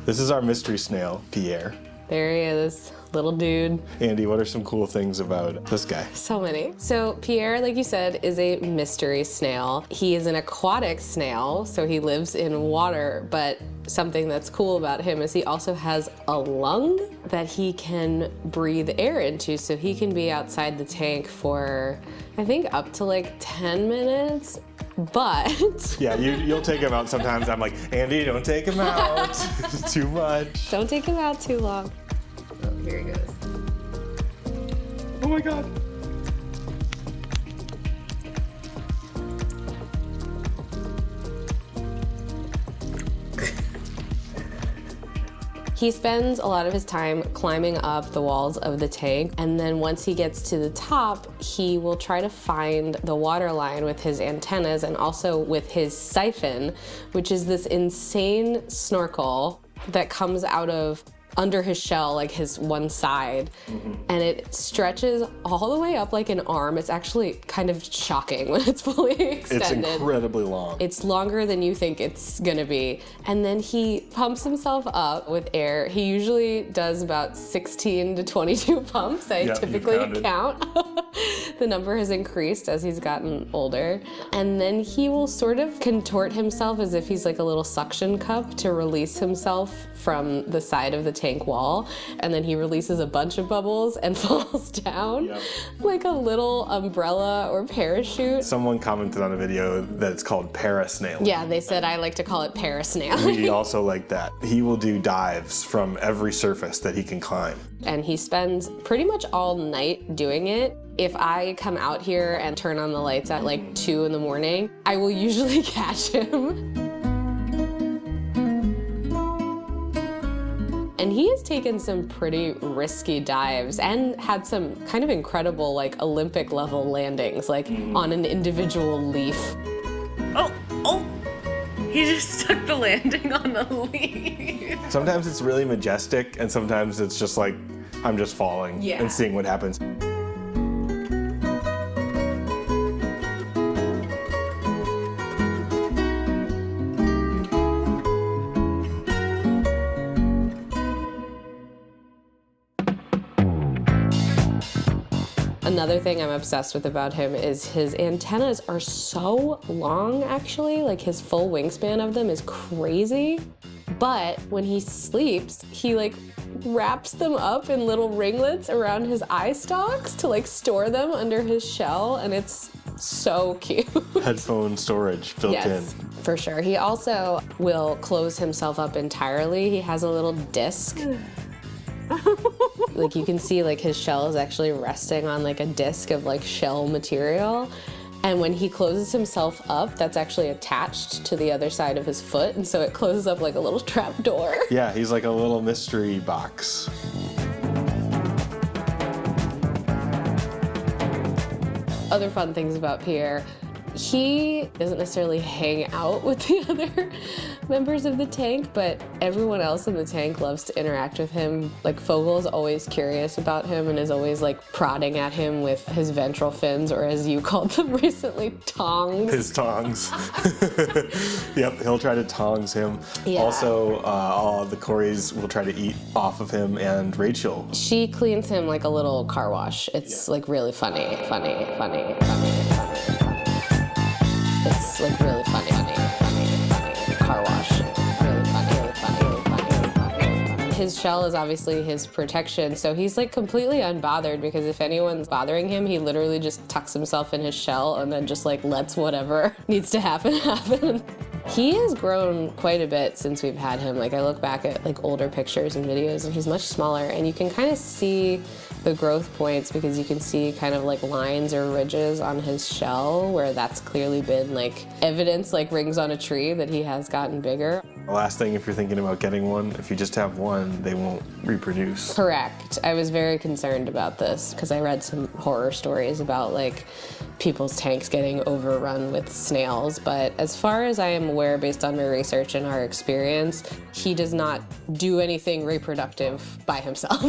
This is our mystery snail, Pierre. There he is, little dude. Andy, what are some cool things about this guy? So many. So Pierre, like you said, is a mystery snail. He is an aquatic snail, so he lives in water, but something that's cool about him is he also has a lung that he can breathe air into, so he can be outside the tank for, I think, up to like 10 minutes. But yeah, you'll take him out sometimes. I'm like, Andy, don't take him out. Too much. Don't take him out too long. Oh, here he goes. Oh my God. He spends a lot of his time climbing up the walls of the tank, and then once he gets to the top, he will try to find the water line with his antennas and also with his siphon, which is this insane snorkel that comes out of under his shell, like his one side, and it stretches all the way up like an arm. It's actually kind of shocking when it's fully extended. It's incredibly long. It's longer than you think it's gonna be. And then he pumps himself up with air. He usually does about 16 to 22 pumps. I typically count. The number has increased as he's gotten older. And then he will sort of contort himself as if he's like a little suction cup to release himself from the side of the tank wall. And then he releases a bunch of bubbles and falls down like a little umbrella or parachute. Someone commented on a video that it's called para-snail. Yeah, they said I like to call it para-snail. We also like that. He will do dives from every surface that he can climb. And he spends pretty much all night doing it. If I come out here and turn on the lights at like 2 in the morning, I will usually catch him. And he has taken some pretty risky dives and had some kind of incredible like Olympic level landings, like on an individual leaf. Oh, he just stuck the landing on the leaf. Sometimes it's really majestic and sometimes it's just like, I'm just falling and seeing what happens. Another thing I'm obsessed with about him is his antennas are so long, actually. Like his full wingspan of them is crazy. But when he sleeps, he like wraps them up in little ringlets around his eye stalks to like store them under his shell, and it's so cute. Headphone storage built in. For sure. He also will close himself up entirely. He has a little disc. Like you can see like his shell is actually resting on like a disc of like shell material. And when he closes himself up, that's actually attached to the other side of his foot. And so it closes up like a little trap door. Yeah, he's like a little mystery box. Other fun things about Pierre. He doesn't necessarily hang out with the other members of the tank, but everyone else in the tank loves to interact with him. Like Fogel's always curious about him and is always like prodding at him with his ventral fins, or as you called them recently, tongs. His tongs. Yep, he'll try to tongs him. Yeah. Also, all the Corys will try to eat off of him, and Rachel. She cleans him like a little car wash. It's like really funny. It's like really funny. Car wash. Really funny. His shell is obviously his protection, so he's like completely unbothered, because if anyone's bothering him, he literally just tucks himself in his shell and then just like lets whatever needs to happen. He has grown quite a bit since we've had him. Like I look back at like older pictures and videos and he's much smaller, and you can kind of see the growth points because you can see kind of like lines or ridges on his shell where that's clearly been like evidence, like rings on a tree, that he has gotten bigger. The last thing, if you're thinking about getting one, if you just have one, they won't reproduce. Correct. I was very concerned about this because I read some horror stories about like people's tanks getting overrun with snails, but as far as I am aware, based on my research and our experience, he does not do anything reproductive by himself.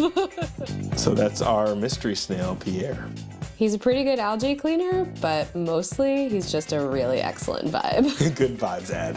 So that's our mystery snail, Pierre. He's a pretty good algae cleaner, but mostly he's just a really excellent vibe. Good vibes, Ad.